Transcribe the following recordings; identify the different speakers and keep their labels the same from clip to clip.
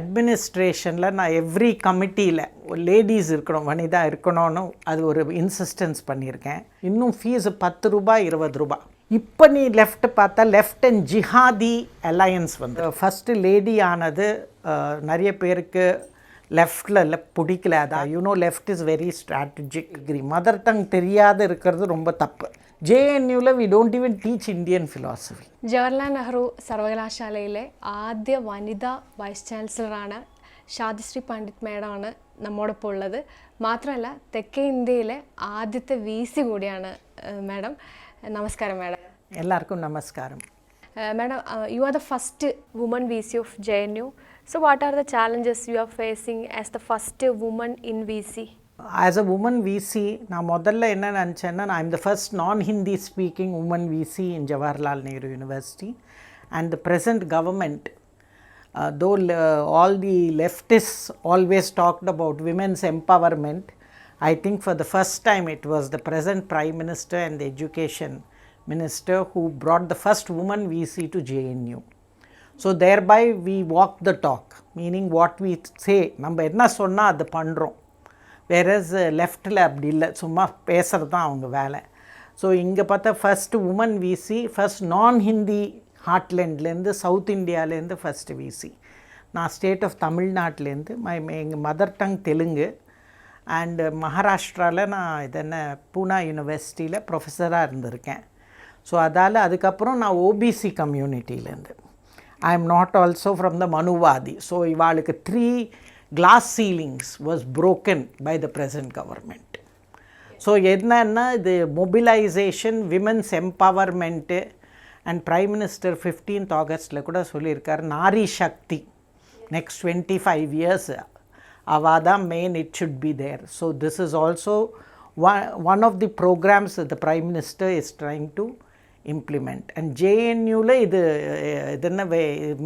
Speaker 1: அட்மினிஸ்ட்ரேஷனில் நான் எவ்ரி கமிட்டியில் லேடிஸ் இருக்கணும், வனிதா இருக்கணும்னு அது ஒரு இன்சிஸ்டன்ஸ் பண்ணியிருக்கேன். இன்னும் ஃபீஸு 10 ரூபாய் 20 ரூபாய். இப்போ நீ லெஃப்ட் பார்த்தா லெஃப்ட் அண்ட் ஜிஹாதி அலையன்ஸ் வந்து ஃபஸ்ட்டு லேடி ஆனது நிறைய பேருக்கு லெஃப்டில் பிடிக்கல. அதான் you know left is very strategic. Mother tongue தெரியாத இருக்கிறது ரொம்ப தப்பு. JNUவில் we don't even teach Indian philosophy.
Speaker 2: Jawaharlal Nehru സർവകലാശാലയിലെ ആദ്യ വനിതാ വൈസ് ചാൻസലറാണ് സാന്ധിശ്രീ പണ്ഡിറ്റ് മേഡമാണ് നമ്മോടൊപ്പം ഉള്ളത്. മാത്രമല്ല തെക്കേ ഇന്ത്യയിലെ ആദ്യത്തെ VC കൂടിയാണ് മാഡം. നമസ്കാരം മാഡം.
Speaker 1: എല്ലാവർക്കും നമസ്കാരം.
Speaker 2: Madam, you are the first woman VC of JNU. So what are the challenges you are facing as the first woman in VC?
Speaker 1: As a woman VC, நான் முதல்ல என்ன நினச்சேன்னா, I am the first non-Hindi speaking woman VC in Jawaharlal Nehru University, and the present government, though all the leftists always talked about women's empowerment, I think for the first time it was the present Prime Minister and the Education Minister who brought the first woman VC to JNU. So thereby we walk the talk, meaning what we say, நம்ம என்ன சொன்னால் அது பண்ணுறோம். Whereas லெஃப்டில் அப்படி இல்லை, சும்மா பேசுகிறது தான் அவங்க வேலை. ஸோ இங்கே பார்த்தா ஃபஸ்ட்டு உமன் VC, ஃபஸ்ட் நான் ஹிந்தி ஹார்ட்லேண்ட்லேருந்து சவுத் இந்தியாவிலேருந்து ஃபஸ்ட்டு VC. நான் ஸ்டேட் ஆஃப் தமிழ்நாட்டிலேருந்து எங்கள் மதர் டங் தெலுங்கு. அண்டு மகாராஷ்டிராவில் நான் பூனா யூனிவர்சிட்டியில் ப்ரொஃபஸராக இருந்திருக்கேன். ஸோ அதால் அதுக்கப்புறம் நான் OBC கம்யூனிட்டியிலேருந்து. I am not also from the Manuvadi. So இவாளுக்கு 3 glass ceilings was broken by the present government. So என்னன்னா இது mobilization, women's empowerment, and Prime Minister 15th Augustல கூட சொல்லியிருக்கார், Nari Shakti next 25 years அவாதான் main, it should be there. So this is also one of the programs that the Prime Minister is trying to implement. And JNUவில் இது என்ன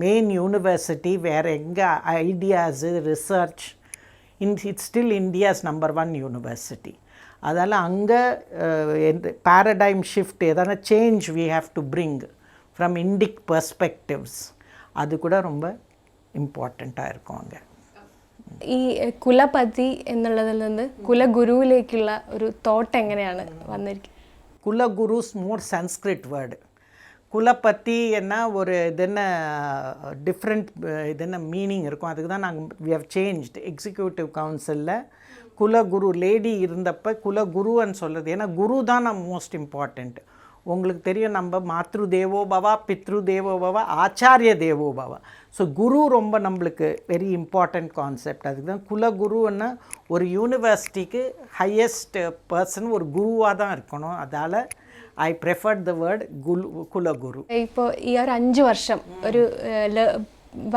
Speaker 1: main university, வேறு எங்கே ideas research it's still India's number 1 university. அதால் அங்கே paradigm shift எதனா change we have to bring from Indic perspectives, அது கூட ரொம்ப ഇമ്പോർട്ടൻ്റാக இருக்கும் அங்கே.
Speaker 2: ഈ കുലപതി എന്നുള്ളതിൽ നിന്ന് കുലഗുരുവിലേക്കുള്ള ഒരു തോട്ട് എങ്ങനെയാണ് വന്നിരിക്കുന്നത്?
Speaker 1: குலகுருஸ் மோர் சன்ஸ்கிரிட் வேர்டு. குலபதி என்ன ஒரு டிஃப்ரெண்ட் மீனிங் இருக்கும். அதுக்கு தான் நாங்கள் வி ஹவ் சேஞ்ச்டு. எக்ஸிக்யூட்டிவ் கவுன்சிலில் குலகுரு லேடி இருந்தப்போ குலகுருன்னு சொல்கிறது. ஏன்னா குரு தான் நம்ம மோஸ்ட் இம்பார்ட்டண்ட். உங்களுக்கு தெரியும், நம்ம மாத்ரு தேவோ பவா, பித்ரு தேவோ பவா, ஆச்சாரிய தேவோ பவா. ஸோ குரு ரொம்ப நம்மளுக்கு வெரி இம்பார்ட்டண்ட் கான்செப்ட். அதுக்கு தான் குலகுருன்னா ஒரு யூனிவர்சிட்டிக்கு ஹையஸ்ட் பர்சன் ஒரு குருவாக தான் இருக்கணும். அதால் ஐ ப்ரெஃபர்ட் த வேர்ட் കുലഗുരു.
Speaker 2: ഇപ്പോൾ ഈ ഒരു 5 വർഷം ഒരു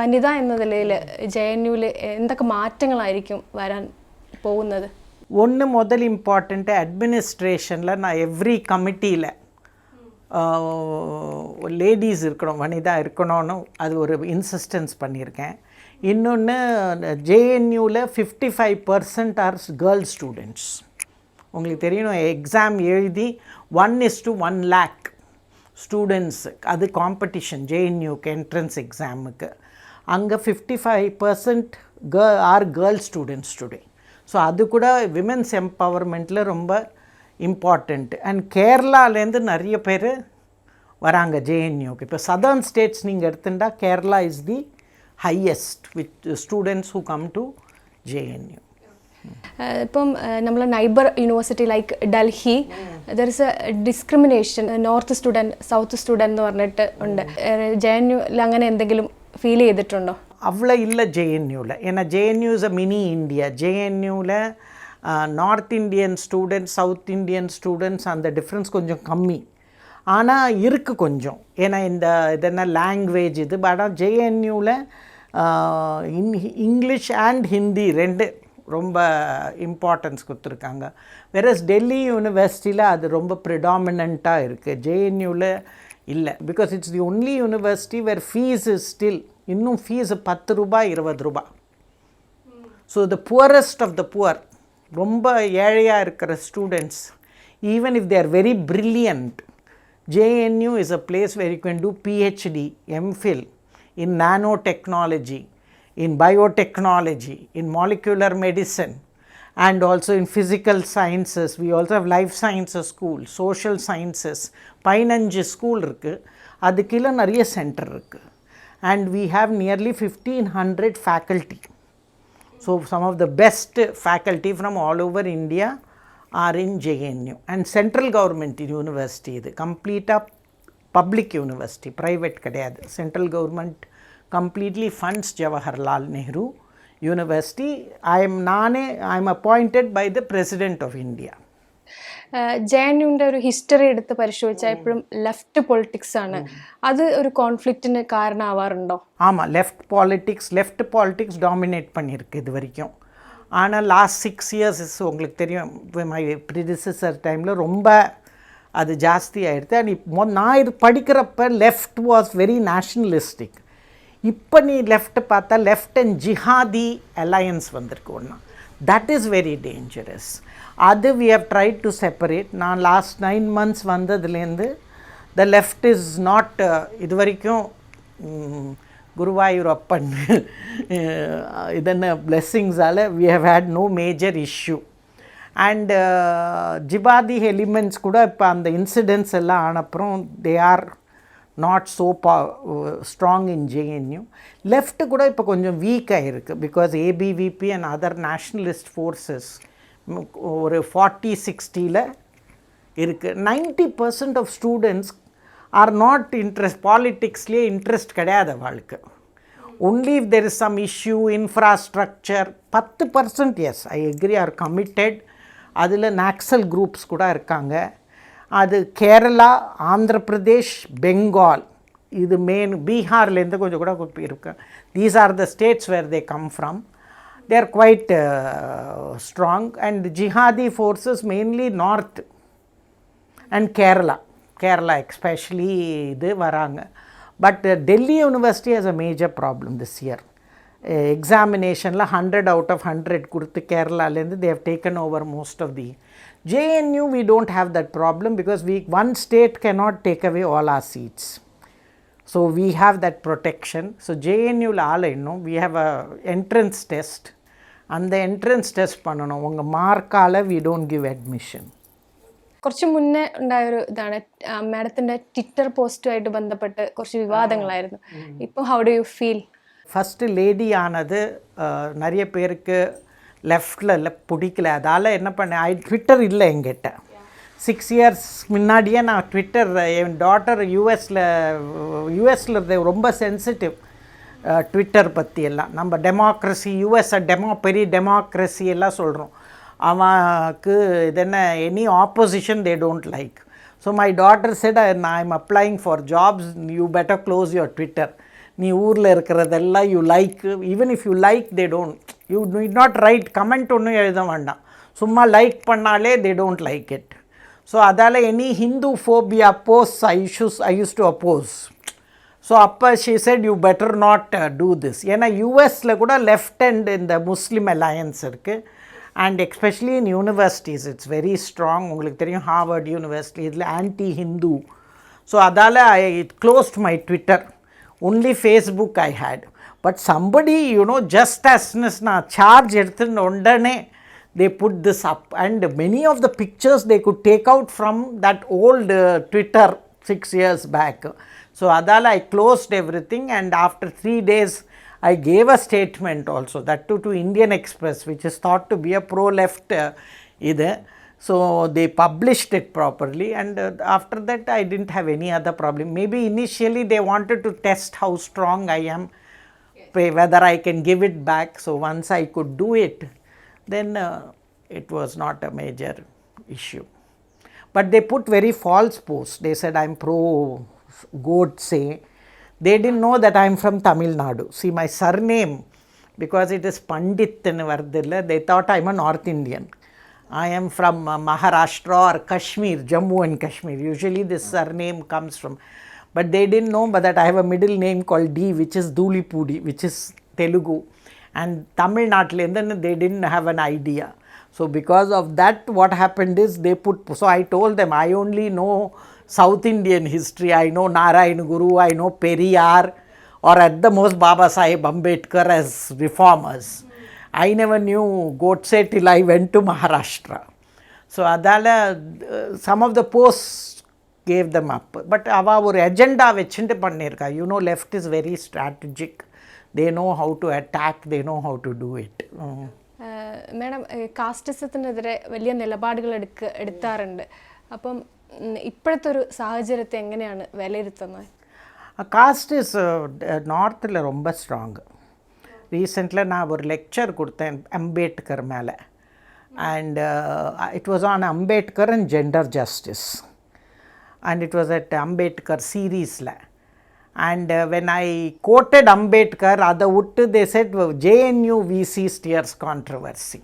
Speaker 2: വനിത എന്ന നിലയിൽ JNUവിൽ എന്തൊക്കെ മാറ്റങ്ങളായിരിക്കും വരാൻ പോകുന്നത്?
Speaker 1: ஒன்று முதல் இம்பார்ட்டண்ட்டு அட்மினிஸ்ட்ரேஷனில் நான் எவ்ரி கமிட்டியில் லேடிஸ் இருக்கணும், வனிதா இருக்கணும்னு அது ஒரு இன்சிஸ்டன்ஸ் பண்ணியிருக்கேன். இன்னொன்று JNUவில் 55% ஆர் கேர்ள்ஸ் ஸ்டூடெண்ட்ஸ். உங்களுக்கு தெரியணும், எக்ஸாம் எழுதி 1:1 lakh ஸ்டூடெண்ட்ஸு, அது காம்படிஷன் JNUக்கு என்ட்ரன்ஸ் எக்ஸாமுக்கு. அங்கே 55% are girls students today. So அது கூட விமென்ஸ் எம்பவர்மெண்ட்டில் ரொம்ப இம்பார்ட்டண்ட். அண்ட் கேரளாலேருந்து நிறைய பேர் வராங்க JNUக்கு. இப்போ சதர்ன் ஸ்டேட்ஸ் நீங்கள் எடுத்துட்டா Kerala is the highest with students who come to JNU.
Speaker 2: ഇപ്പം നമ്മൾ neighbour university like Delhi, there is A discrimination, north student south student എന്ന് പറഞ്ഞിട്ട് ഉണ്ട്. JNUவில் അങ്ങനെ എന്തെങ്കിലും ഫീൽ ചെയ്തിട്ടുണ്ടോ?
Speaker 1: அவ்வளோ இல்லை JNUவில். ஏன்னா JNU is a mini India. JNUவில் north Indian students, south Indian students அந்த டிஃப்ரென்ஸ் கொஞ்சம் கம்மி. ஆனால் இருக்குது கொஞ்சம். ஏன்னா இந்த லாங்குவேஜ் இது. பட் ஆனால் JNUவில் இங்கிலீஷ் அண்ட் ஹிந்தி 2 ரொம்ப இம்பார்ட்டன்ஸ் கொடுத்துருக்காங்க. வேறஸ் டெல்லி யூனிவர்சிட்டியில் அது ரொம்ப ப்ரிடாமினண்ட்டாக இருக்குது. JNUவில் இல்லை. Because it's the only university where fees is still இன்னும் ஃபீஸு 10 ரூபாய் 20 ரூபாய். So the poorest of the poor, ரொம்ப ஏழையாக இருக்கிற students, even if they are very brilliant, JNU is a place where you can do PhD, MPhil in nanotechnology, in biotechnology, in molecular medicine, and also in physical sciences. We also have life sciences school, social sciences, 15 school இருக்கு. அதுக்குள்ள நிறைய centre இருக்கு. And we have nearly 1500 faculty. So some of the best faculty from all over India are in JNU. And central government university இது கம்ப்ளீட்டாக public university, private கிடையாது. Central government completely funds Jawaharlal Nehru University. I am appointed by the President of India.
Speaker 2: JNUവിൻ്റെ ഒരു history എടുത്ത് പരിശോധിച്ചാൽ എപ്പോഴും left politics ആണ്. അത് ഒരു കോൺഫ്ലിക്റ്റിന് കാരണമാവാറുണ്ടോ?
Speaker 1: ஆமாம், லெஃப்ட் பாலிட்டிக்ஸ் டாமினேட் பண்ணியிருக்கு இது வரைக்கும். ஆனால் லாஸ்ட் 6 years உங்களுக்கு தெரியும், மை ப்ரிடிசஸர் டைமில் ரொம்ப அது ஜாஸ்தி ஆகிடுது. அண்ட் நான் படிக்கிறப்ப லெஃப்ட் வாஸ் வெரி நேஷ்னலிஸ்டிக். இப்போ நீ லெஃப்ட் பார்த்தா லெஃப்ட் அண்ட் ஜிஹாதி அலையன்ஸ் வந்திருக்கு ஒன்றா. That is very dangerous. அது we have tried to separate. நான் லாஸ்ட் 9 months வந்ததுலேருந்து த லெஃப்ட் இஸ் நாட் இது வரைக்கும் குருவாயூர் அப்பன் இதென்ன பிளெஸ்ஸிங்ஸால் we have had no major issue. And ஜிபாதி எலிமெண்ட்ஸ் கூட இப்போ அந்த இன்சிடென்ட்ஸ் எல்லாம் ஆனப்புறம் they are not so strong in JNU. Left கூட இப்போ கொஞ்சம் வீக்காக இருக்குது because ABVP and other nationalist forces ஒரு 40-60 இருக்குது. 90% of students are not interest, பாலிட்டிக்ஸ்லேயே இன்ட்ரெஸ்ட் கிடையாது அவளுக்கு. only if there is some issue, infrastructure. 10% yes, I agree, are committed. அதில் நாக்சல் குரூப்ஸ் கூட இருக்காங்க. அது கேரளா, ஆந்திர பிரதேஷ், பெங்கால், இது மெயின். பீகார்லேருந்து கொஞ்சம் கூட இருக்கு. These are the states where they come from. They are quite strong. And ஜிஹாதி forces mainly north and Kerala especially இது வராங்க. But Delhi university has a major problem this year. எக்ஸாமினேஷனில் 100 out of 100 கொடுத்து கேரளாலேருந்து they have taken over most of the. JNU we don't have that problem because one state cannot take away all our seats. So we have that protection. So JNU we have a entrance test. And the entrance test பண்ணணும். உங்கள் மார்க்கால் we don't give admission.
Speaker 2: കുറച്ച് മുന്നേ ഉണ്ടായൊരു ഇതാണ് മാഡത്തിൻ്റെ Twitter പോസ്റ്റുമായിട്ട് ബന്ധപ്പെട്ട് കുറച്ച് വിവാദങ്ങളായിരുന്നു. ഇപ്പോൾ how do you feel?
Speaker 1: First lady ஆனது நிறைய பேருக்கு லெஃப்டில் பிடிக்கல. அதால் என்ன பண்ணேன், ட்விட்டர் இல்லை என்கிட்ட. 6 years முன்னாடியே நான் ட்விட்டர், என் டாட்டர் யூஎஸில் ரொம்ப சென்சிட்டிவ் ட்விட்டர் பற்றி எல்லாம். நம்ம டெமோக்ரஸி, யூஎஸ்ஸை பெரிய டெமோக்ரஸி எல்லாம் சொல்கிறோம். அவனுக்கு இது என்ன, any opposition they don't like. So my daughter said I am applying for jobs, you better close your Twitter. நீ ஊரில் இருக்கிறதெல்லாம் you like, even if you like they don't, you need not write comment ஒன்றும் எழுத வேண்டாம், சும்மா like பண்ணாலே they don't like it. So அதால் any Hindu phobia post I use to oppose. So அப்போ she said you better not do this. ஏன்னா யூஎஸில் கூட லெஃப்ட் அண்ட் இந்த முஸ்லீம் அலையன்ஸ் இருக்குது. And especially in universities it's very strong. உங்களுக்கு தெரியும் Harvard university இதில் ஆன்டி ஹிந்து. ஸோ அதால் I closed my Twitter. Only Facebook I had. But somebody, just as na charge எடுத்துன்னு உடனே they put this up. And many of the pictures they could take out from that old Twitter 6 years back. So adala I closed everything, and after 3 days I gave a statement also, that to Indian Express, which is thought to be a pro-left either. So they published it properly, and after that I didn't have any other problem. Maybe initially they wanted to test how strong I am, whether I can give it back. So once I could do it, then it was not a major issue. But they put very false posts. They said I'm pro Godse. They didn't know that I'm from Tamil Nadu. See, my surname, because it is Pandit in Vardilla, they thought I'm a North Indian. I am from Maharashtra or Kashmir, Jammu and Kashmir. Usually this surname comes from, but they didn't know but that I have a middle name called D, which is Dhulipudi, which is Telugu. And Tamil Nadu, they didn't have an idea. So because of that, what happened is they put, so I told them I only know South Indian history. I know Narayana Guru, I know Periyar, or at the most Baba Sahib Ambedkar as reformers. I never knew Godse till I went to Maharashtra. So adala some of the posts gave them up. But ava or agenda vechinte pannirka. You know, left is very strategic. They know how to attack, they know how to do it.
Speaker 2: Madam കാസ്റ്റിസത്തിനെതിരെ വലിയ നിലപാടുകൾ എടുത്താറുണ്ട്. അപ്പം ഇപ്പോഴത്തെ ഒരു സാഹചര്യത്തെ എങ്ങനെയാണ് വിലയിരുത്തുന്നത്?
Speaker 1: Caste is northil romba strong. Recently na ஒரு lecture கொடுத்தேன் Ambedkar மேலே, and it was on Ambedkar and gender justice, and it was at Ambedkar series la. And when I quoted Ambedkar, they said JNU VC steers controversy.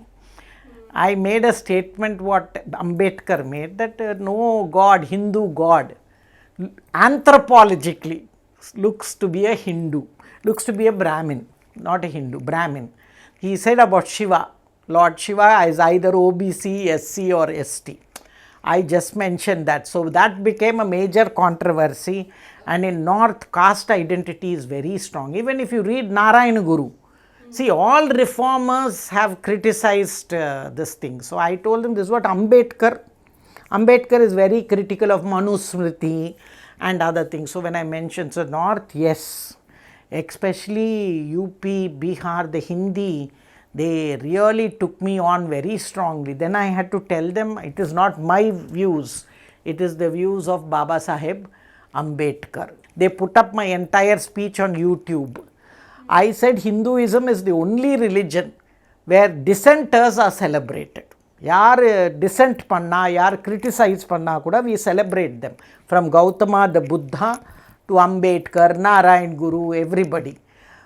Speaker 1: I made a statement what Ambedkar made, that no God, Hindu God, anthropologically looks to be a Hindu, looks to be a Brahmin, not a Hindu, Brahmin. He said about Shiva, Lord Shiva is either OBC, SC or ST. I just mentioned that. So that became a major controversy, and in North, caste identity is very strong. Even if you read Narayana Guru, see, all reformers have criticized this thing. So I told them this is what Ambedkar is very critical of Manusmriti and other things. So when I mentioned, so North, yes, especially UP, Bihar, the Hindi, they really took me on very strongly. Then I had to tell them it is not my views, it is the views of Baba Sahib Ambedkar. They put up my entire speech on YouTube. I said Hinduism is the only religion where dissenters are celebrated. Yaar dissent panna, yaar criticize panna kuda, we celebrate them. From Gautama the Buddha to Ambedkar, Narayan Guru, everybody.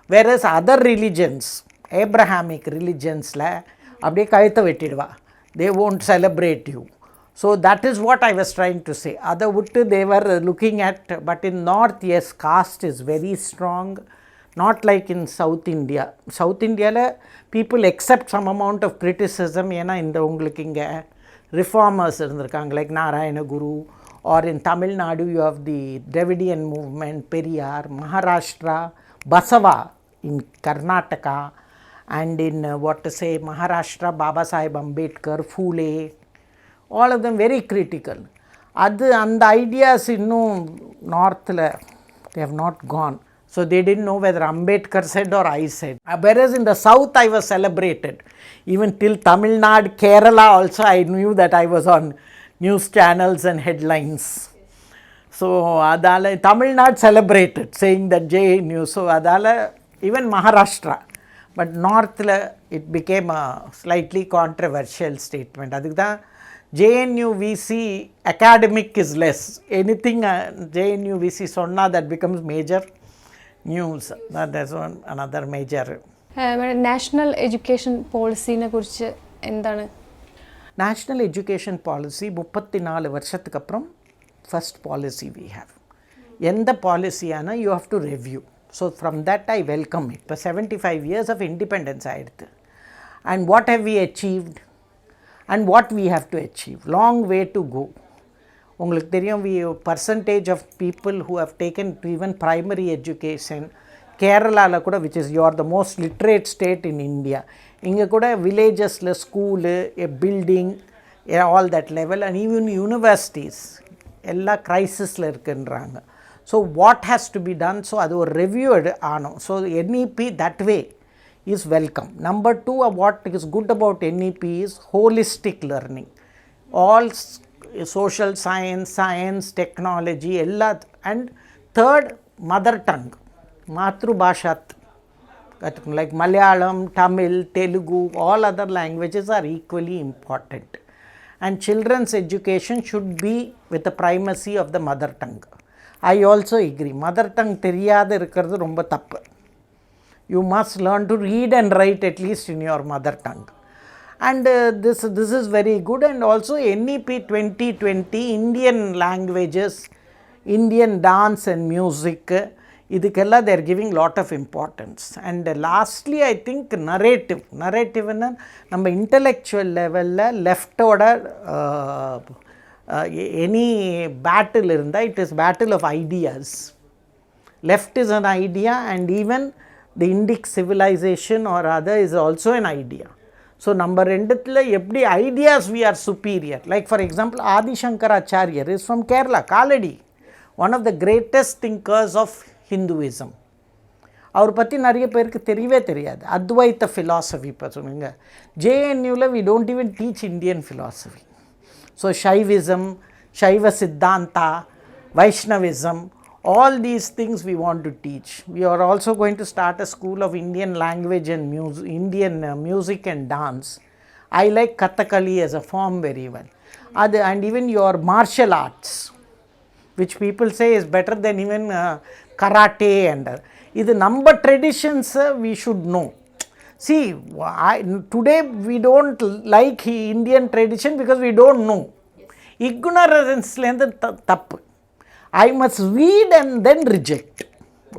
Speaker 1: Whereas other religions, Abrahamic religions la abde kayatha vettidva, they won't celebrate you. So that is what I was trying to say. Other vittu they were looking at, but in North, yes, caste is very strong, not like in South India. South India la people accept some amount of criticism, ena inda ungalku inga reformers irundirukanga like Narayana Guru, or in Tamil Nadu you have the Dravidian movement, Periyar, Maharashtra, Basava in Karnataka, and in what to say, Maharashtra, Baba Sahib Ambedkar, Phule, all of them very critical. And the ideas in North, they have not gone. So they didn't know whether Ambedkar said or I said. Whereas in the South I was celebrated. Even till Tamil Nadu, Kerala also I knew that I was on news channels and headlines. So adala Tamil Nadu celebrated, saying that JNU. So adala even Maharashtra. But North it became a slightly controversial statement. Adukda JNU VC academic is less. Anything JNU VC sonna that becomes major news. That's one another major.
Speaker 2: National education പോളിസിനെ കുറിച്ച് എന്താണ്?
Speaker 1: National education policy 34 வருஷத்துக்கு அப்புறம் first policy we have. எந்த பாலிசியான you have to review. So from that I welcome it. For 75 years of independence ஆயிடுது. And what have we achieved? And what we have to achieve? Long way to go. உங்களுக்கு தெரியும், we percentage of people who have taken even primary education, Kerala கூட, which is you are the most literate state in India, இங்கே கூட villagesல school, a building, all that level, and even universities எல்லா crisisல இருக்குன்றாங்க. So what has to be done? So அது ஒரு review ஆனோம். So NEP that way is welcome. Number 2, what is good about NEP is holistic learning. All social science, technology, ella. And third, mother tongue, Matrubhashat, like Malayalam, Tamil, Telugu, all other languages are equally important. And children's education should be with the primacy of the mother tongue. I also agree. Mother tongue theriyada irukkiradhu romba thappu. You must learn to read and write at least in your mother tongue. And this is very good. And also NEP 2020, Indian languages, Indian dance and music, idukella they are giving lot of importance. And lastly, I think narrative na நம்ம intellectual level la left oda any battle irundha, it is battle of ideas. left is an idea, and even the Indic civilization or other is also an idea. So number ரெண்டுத்தில் எப்படி ideas we are superior. Like for example, Adi Shankaracharya is from Kerala, Kaladi, one of the greatest thinkers of Hinduism. அவர் பற்றி நிறைய பேருக்கு தெரியவே தெரியாது. அத்வைத்த philosophy இப்போ சொன்னீங்க. JNUவில் we don't even teach Indian philosophy. So Shaivism, Shaiva Siddhanta, Vaishnavism, all these things we want to teach. We are also going to start a school of Indian language and Indian music and dance. I like Kathakali as a form very well. And even your martial arts, which people say is better than even karate and இது நம்ம traditions we should know. See, today we don't like Indian tradition because we don't know. Ignorance-லேருந்து தப்பு. I must read and then reject.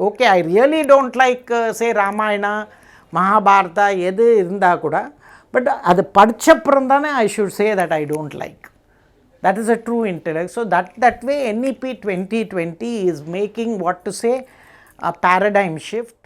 Speaker 1: Okay, I really don't like say Ramayana, Mahabharata எது இருந்தால் கூட, but அது படிச்சப்புறம் தானே I should say that I don't like. That is a true intellect. So that way NEP 2020 is making what to say a paradigm shift.